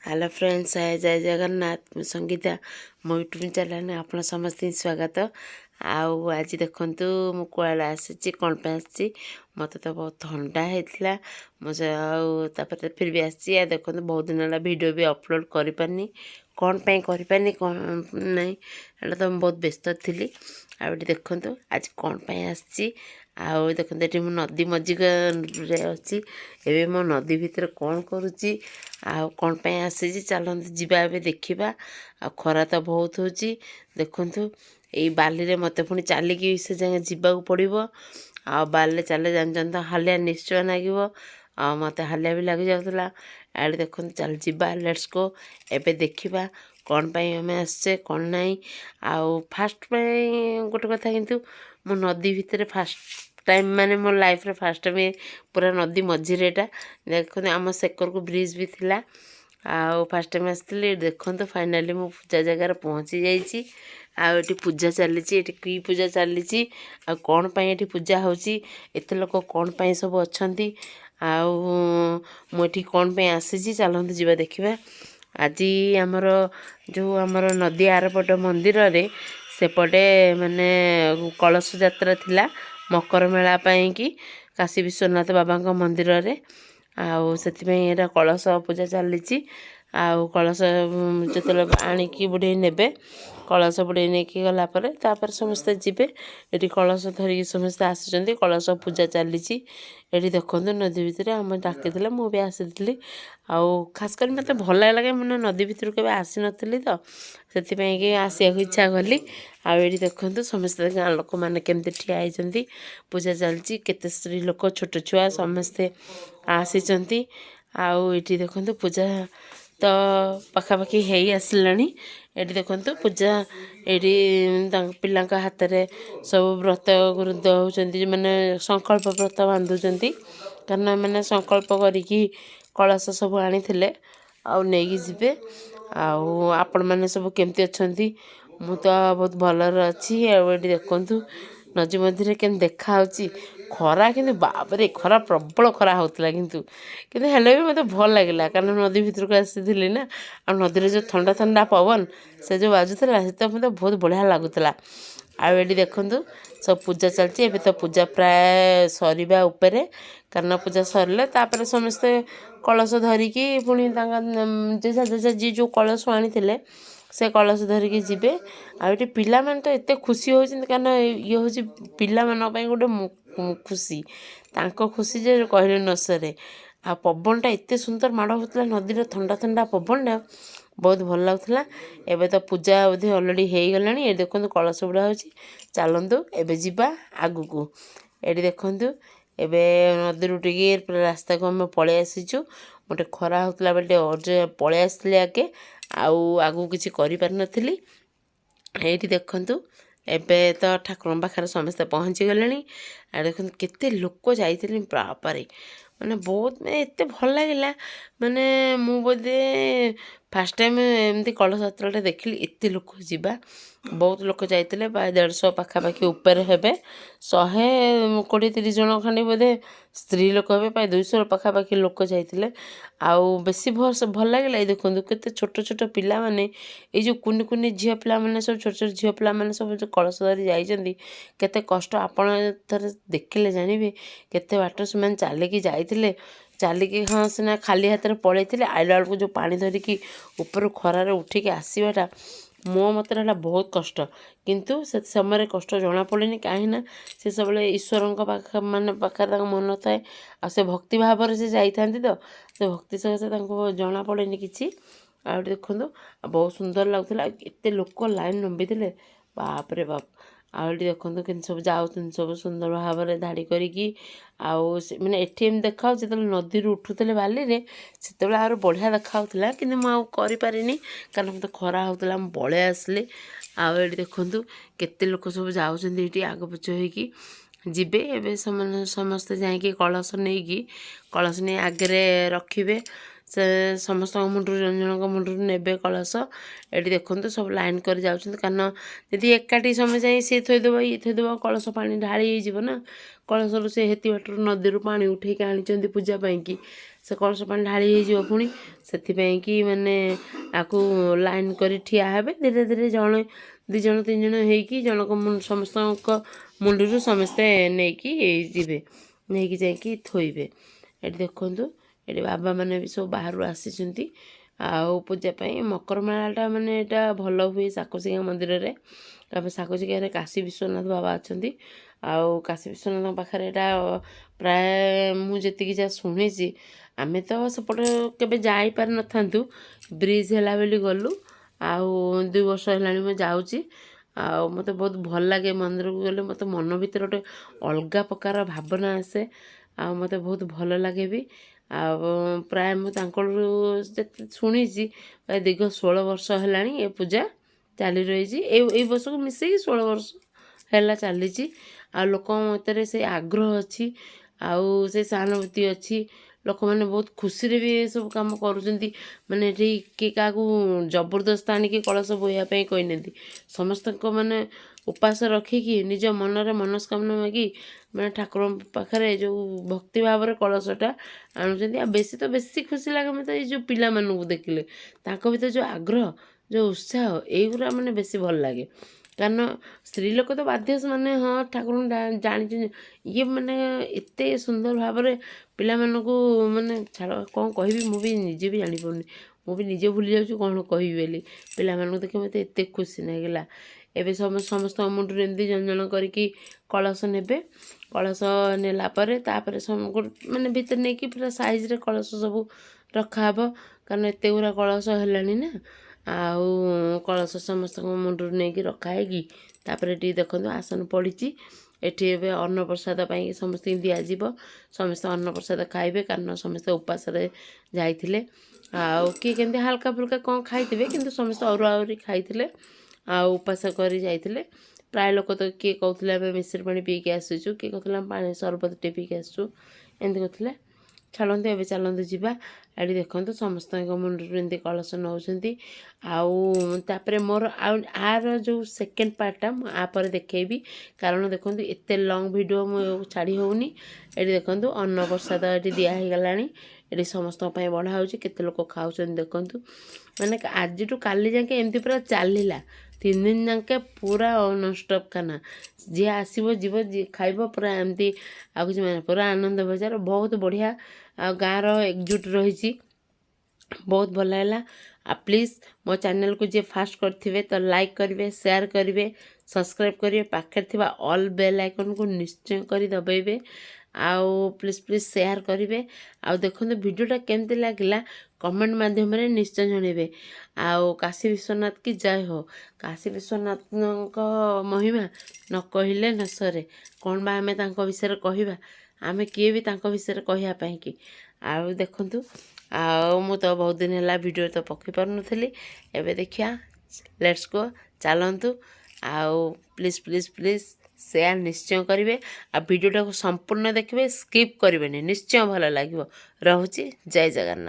Hello friends, जय जगन्नाथ। संगीता मो YouTube channel आप समस्त स्वागत। आज देखु मु कड़े आसी कौन पे आसी मत तो बहुत ठंडा होता मुझे फिर भी आसी देखो बहुत दिन है वीडियो भी अपलोड कर पारनी कौन कौन नहीं तो मैं बहुत व्यस्त थी। देखु आज कौन पे आसी देखते ये नदी मझिरे अच्छी एवं मो नदी भितर कौन करुच्ची कौन पे आसी चलते जीवा ए देखा खरा तो बहुत हो देखु यही बाली मत पुणी चलिकी से जगह जीवाक पड़ो बाले चले जान तो हालिया निश्चय लगे मत हालिया भी लग जाऊला आड़े देखते चल जीवा लेट्स गो एबे देखा कौन पाई आम आसचे कौन नाई फास्ट गोटे कथा किंतु मो नदी भितर फास्ट टाइम माने मो लाइफ रे फास्ट टाइम पूरा नदी मझिरे देखते आम सेकर को ब्रिज भी थिला फास्ट टाइम आसती देखते फाइनाली मो पूजा जगार पहुँची जाइए आठी पूजा चली कि पूजा चली कौन पाई एठी पूजा होची एत लोक कौन पाई सब अच्छा मुझे कौन पे आसी चलते जीवा देखा। आज आमर जो आमर नदी आरपट मंदिर रे सेपटे माने कलश यात्रा थिला मकर मेला पाई कि काशी विश्वनाथ बाबा मंदिर रे से कलश पूजा चली कलश जो आणिकी बुढ़े ने कलश बुढ़े नहीं गलापर तापर समस्ते जीवे ये कलश धरिकी समस्ते आसी कलश पूजा चली देखो नदी भितर आम डाकी मुझे आसी खास कर मत भल लगे मैंने नदी भितर के आसी नी तो से आसिया इच्छा कली आठी देखु समस्ते गाँ लोक मैंने केमती ठिया होती पूजा चलती केते स्त्री लोक छोट छुआ समस्ते आसी आठी देखु पूजा तो पखापाखि हो आसला ये देखु पूजा ये पिला हाथ में सब व्रत गुरुद होती मैंने संकल्प व्रत बांधुंट कारण मैंने संकल्प करी कलश सब आनी नहीं जीवे आपण मैंने सब केमती अच्छा मु तो बहुत भलर अच्छी ये देखु नदी मझे केम देखा खरा कि बाबरे खरा प्रबल खरा होता किंतु हेले भी मत भल लगे कारण नदी भितर को आसी ना आ नदी जो ठंडा ठंडा पवन से जो बाजुला से तो मतलब बहुत बढ़िया लगुला ये देखु सब पूजा चलती एवं तो पूजा प्राय सरिबा उपरे कारण पूजा सरले तापर समस्ते कलश धरिकी पुणी जी जो कलश आनी से कलश धरिकी जीवे आठी पिला माने तो एत खुशी हो कारण ये हूँ पिला गोटे खुशी तांको खुशी जे कहले न सरे आ पवनटा एत सुंदर माड़ होता नदी ठंडा ठंडा पवनटा बहुत भल लगुला एबे तो पूजा बोधे अलरेडी हो गला ये देखो कलश बुड़ा हो चलतु एबे जीवा आगु को ये देखु एबे नदी उठिकी पूरा रास्ता को आम पलि आसीचु गोटे खरा होता बेटे पलि आसली आगे आगू किसी करी ये देखु एबे तो ठाकुर पाखे समस्ते पहुँची गले आ देखो केते लोक जाइए बापारे माने बहुत मैं एत भल लगे माने मु बोधे फास्ट टाइम एमती कलश यात्रा देखिली एत लोक जीवा बहुत लोक जाइए 150 पाखापाखि ऊपर हे 120-130 जन खंडी बोधे स्त्री लोक हे प्राय 200 पाखापाखि लोक जाइए बेसी भल लगे देखो केते छोट छोट पिला माने ये जो कुनि कुनि झील पिला माने सब छोट छोट झील पिला माने सब जो कलश धरी जाइछन्ती केते कष्ट आपण थरे देखिले जानिबे केते बाट से चलिकी जाइए चलिकी हाँ सीना खाली हाथ में पलैते आइला बेलू जो पानी धरिकी ऊपर खरार उठिकी आसवाटा मो मतरे है बहुत कष्ट किंतु से समय कष्ट जना पड़ेनि कहीं से सब ईश्वर मान पाखे मन थाए आ भक्ति भाव से जाता तो से भक्ति सकाशे जना पड़ेनि कि देखु बहुत सुंदर लगुला एत लोक लाइन लंबी थे बाप रे बाप आठी देखु कि सब जाऊँ सब सुंदर भाव में धाड़ी करी मैंने एम देखा जो नदी उठुले बाली से आर बढ़िया देखा कि मुझे पारिनी कारण मत खरा होता मुझे पलि आसली ये देखु केते लोक सब जाऊँच आग पछ होगी जीवे एवं समस्ते जाकि कलश नहीं कलश नहीं आगे रखिए से समस्त मुंडू जन जन मुंडू ने कलश ये देखते सब लाइन कर जाऊँ कारण यदि एकाठी समय जाए सी थोदेव ये थोदेव कलश पानी ढाली ना कलश से हेती बाटर नदी पा उठे आनी पूजा पाई ସେ କଳସ ପାଣି ଢାଳି ହେଇଯିବ ପୁଣି ସେଥିପାଇଁକି ମାନେ ଆକୁ ଲାଇନ୍ କରି ଠିଆ ହେବେ ଧୀରେ ଧୀରେ ଜଣେ 2 ଜଣ 3 ଜଣ ହେଇକି ଜଣକ ସମସ୍ତଙ୍କ ମୁଣ୍ଡରୁ ସମସ୍ତେ ନେଇକି ଯିବେ ନେଇକି ଯାଇକି ଥୋଇବେ। ଏଠି ଦେଖନ୍ତୁ ଏଠି ବାବାମାନେ ବି ସବୁ ବାହାରୁ ଆସିଛନ୍ତି ଆଉ ପୂଜା ପାଇଁ। ମକର ମେଳାଟା ମାନେ ଏଇଟା ଭଲ ହୁଏ ସାକୋଶିକା ମନ୍ଦିରରେ। ତାପରେ ସାକୋଶିକାରେ କାଶୀ ବିଶ୍ୱନାଥ ବାବା ଅଛନ୍ତି ଆଉ କାଶୀ ବିଶ୍ୱନାଥଙ୍କ ପାଖରେ ଏଇଟା ପ୍ରାୟ ମୁଁ ଯେତିକି ଯାହା ଶୁଣିଛି, ଆମେ ତ ସେପଟେ କେବେ ଯାଇପାରିନଥାନ୍ତୁ, ବ୍ରିଜ୍ ହେଲା ବୋଲି ଗଲୁ ଆଉ 2 ବର୍ଷ ହେଲାଣି ମୁଁ ଯାଉଛି ଆଉ ମୋତେ ବହୁତ ଭଲ ଲାଗେ। ମନ୍ଦିରକୁ ଗଲେ ମୋତେ ମନ ଭିତରେ ଗୋଟେ ଅଲଗା ପ୍ରକାର ଭାବନା ଆସେ ଆଉ ମୋତେ ବହୁତ ଭଲ ଲାଗେ ବି। ଆଉ ପ୍ରାୟ ମୁଁ ତାଙ୍କଠୁ ଯେତେ ଶୁଣିଛି ପ୍ରାୟ ଦୀର୍ଘ 16 ବର୍ଷ ହେଲାଣି ଏ ପୂଜା ଚାଲି ରହିଛି। ଏଇ ବର୍ଷକୁ ମିଶେଇକି 16 ବର୍ଷ ହେଲା ଚାଲିଛି ଆଉ ଲୋକଙ୍କ ମତରେ ସେ ଆଗ୍ରହ ଅଛି ଆଉ ସେ ସହାନୁଭୂତି ଅଛି। ଲୋକମାନେ ବହୁତ ଖୁସିରେ ବି ଏସବୁ କାମ କରୁଛନ୍ତି। ମାନେ ଏଠି କିଏ କାହାକୁ ଜବରଦସ୍ତ ଆଣିକି କଳସ ବୋହିବା ପାଇଁ କହିନାହାନ୍ତି। ସମସ୍ତଙ୍କ ମାନେ ଉପାସ ରଖିକି ନିଜ ମନରେ ମନସ୍କାମନା ମାଗି ମାନେ ଠାକୁରଙ୍କ ପାଖରେ ଯେଉଁ ଭକ୍ତି ଭାବରେ କଳସଟା ଆଣୁଛନ୍ତି। ଆଉ ବେଶୀ ଖୁସି ଲାଗେ ମୋତେ ଏଇ ଯେଉଁ ପିଲାମାନଙ୍କୁ ଦେଖିଲେ, ତାଙ୍କ ଭିତରେ ଯେଉଁ ଆଗ୍ରହ ଯେଉଁ ଉତ୍ସାହ ଏଇଗୁଡ଼ା ମାନେ ବେଶୀ ଭଲ ଲାଗେ। କାରଣ ସ୍ତ୍ରୀ ଲୋକ ତ ବାଧ୍ୟ ମାନେ ହଁ ଠାକୁରଙ୍କୁ ଜାଣିଛନ୍ତି, ଇଏ ମାନେ ଏତେ ସୁନ୍ଦର ଭାବରେ ପିଲାମାନଙ୍କୁ ମାନେ ଛାଡ଼ କ'ଣ କହିବି, ମୁଁ ବି ନିଜେ ବି ଜାଣିପାରୁନି। ମୁଁ ବି ନିଜେ ଭୁଲି ଯାଉଛି କ'ଣ କହିବି ବୋଲି। ପିଲାମାନଙ୍କୁ ଦେଖି ମୋତେ ଏତେ ଖୁସି ଲାଗିଲା। ଏବେ ସମସ୍ତଙ୍କ ମୁଣ୍ଡରୁ ଏମିତି ଜଣ ଜଣ କରିକି କଳସ ନେବେ। କଳସ ନେଲା ପରେ ତାପରେ ମାନେ ଭିତରେ ନେଇକି ପୁରା ସାଇଜ୍ରେ କଳସ ସବୁ ରଖାହେବ। କାରଣ ଏତେ ଗୁଡ଼ା କଳସ ହେଲାଣି ନା ଆଉ କଳସ ସମସ୍ତଙ୍କ ମୁଣ୍ଡରୁ ନେଇକି ରଖା ହେଇକି ତାପରେ ଏଠି ଦେଖନ୍ତୁ ଆସନ ପଡ଼ିଛି। ଏଠି ଏବେ ଅନ୍ନପ୍ରସାଦ ପାଇଁ ସମସ୍ତଙ୍କୁ ଦିଆଯିବ। ସମସ୍ତେ ଅନ୍ନପ୍ରସାଦ ଖାଇବେ କାରଣ ସମସ୍ତେ ଉପାସରେ ଯାଇଥିଲେ ଆଉ କିଏ କେମିତି ହାଲକା ଫୁଲକା କ'ଣ ଖାଇଥିବେ, କିନ୍ତୁ ସମସ୍ତେ ଅରୁଆ ଆହୁରି ଖାଇଥିଲେ ଆଉ ଉପାସ କରି ଯାଇଥିଲେ। ପ୍ରାୟ ଲୋକ ତ କିଏ କହୁଥିଲେ ଆମେ ମିଶ୍ରି ପାଣି ପିଇକି ଆସିଛୁ, କିଏ କହୁଥିଲେ ଆମେ ପାଣି ସରବତ ଟିକେ ପିଇକି ଆସିଛୁ, ଏମିତି କହୁଥିଲେ। ଛାଡ଼ନ୍ତୁ ଏବେ ଚାଲନ୍ତୁ ଯିବା। ଏଠି ଦେଖନ୍ତୁ ସମସ୍ତଙ୍କ ମୁଣ୍ଡରୁ ଏମିତି କଳସ ନେଉଛନ୍ତି ଆଉ ତାପରେ ମୋର ଆଉ ଆର ଯେଉଁ ସେକେଣ୍ଡ ପାର୍ଟଟା ମୁଁ ଆ ପରେ ଦେଖେଇବି। କାରଣ ଦେଖନ୍ତୁ ଏତେ ଲଙ୍ଗ୍ ଭିଡ଼ିଓ ମୁଁ ଛାଡ଼ି ହେଉନି। ଏଠି ଦେଖନ୍ତୁ ଅନ୍ନପ୍ରସାଦ ଏଠି ଦିଆ ହେଇଗଲାଣି। ଏଠି ସମସ୍ତଙ୍କ ପାଇଁ ବଢ଼ା ହେଉଛି, କେତେ ଲୋକ ଖାଉଛନ୍ତି ଦେଖନ୍ତୁ। ମାନେ ଆଜିଠୁ କାଲି ଯାକେ ଏମିତି ପୁରା ଚାଲିଲା 3 ଦିନ ଯାକେ ପୁରା ନନ୍ଷ୍ଟପ୍ ଖାନା। ଯିଏ ଆସିବ ଯିବ, ଯିଏ ଖାଇବ, ପୁରା ଏମିତି ଆଉ କିଛି ମାନେ ପୁରା ଆନନ୍ଦ ବଜାର ବହୁତ ବଢ଼ିଆ। ଆଉ ଗାଁର ଏକଜୁଟ ରହିଛି, ବହୁତ ଭଲ ହେଲା। ଆଉ ପ୍ଲିଜ୍ ମୋ ଚ୍ୟାନେଲକୁ ଯିଏ ଫାଷ୍ଟ କରିଥିବେ ତ ଲାଇକ୍ କରିବେ, ସେୟାର କରିବେ, ସବସ୍କ୍ରାଇବ୍ କରିବେ, ପାଖରେ ଥିବା ଅଲ୍ ବେଲ୍ ଆଇକନ୍କୁ ନିଶ୍ଚୟ କରି ଦବାଇବେ ଆଉ ପ୍ଲିଜ୍ ସେୟାର କରିବେ। ଆଉ ଦେଖନ୍ତୁ ଭିଡ଼ିଓଟା କେମିତି ଲାଗିଲା କମେଣ୍ଟ ମାଧ୍ୟମରେ ନିଶ୍ଚୟ ଜଣାଇବେ। ଆଉ କାଶୀ ବିଶ୍ୱନାଥ କି ଜୟ ହୋ। କାଶୀ ବିଶ୍ୱନାଥଙ୍କ ମହିମା ନ କହିଲେ ନ ସରେ। କ'ଣ ବା ଆମେ ତାଙ୍କ ବିଷୟରେ କହିବା, ଆମେ କିଏ ବି ତାଙ୍କ ବିଷୟରେ କହିବା ପାଇଁକି। ଆଉ ଦେଖନ୍ତୁ ଆଉ ମୁଁ ତ ବହୁତ ଦିନ ହେଲା ଭିଡ଼ିଓ ତ ପକାଇ ପାରୁନଥିଲି, ଏବେ ଦେଖିବା ଲେଟ୍ସ ଗୋ ଚାଲନ୍ତୁ। ଆଉ ପ୍ଲିଜ୍ ସେୟାର ନିଶ୍ଚୟ କରିବେ ଆଉ ଭିଡ଼ିଓଟାକୁ ସମ୍ପୂର୍ଣ୍ଣ ଦେଖିବେ, ସ୍କିପ୍ କରିବେନି, ନିଶ୍ଚୟ ଭଲ ଲାଗିବ। ରହୁଛି, ଜୟ ଜଗନ୍ନାଥ।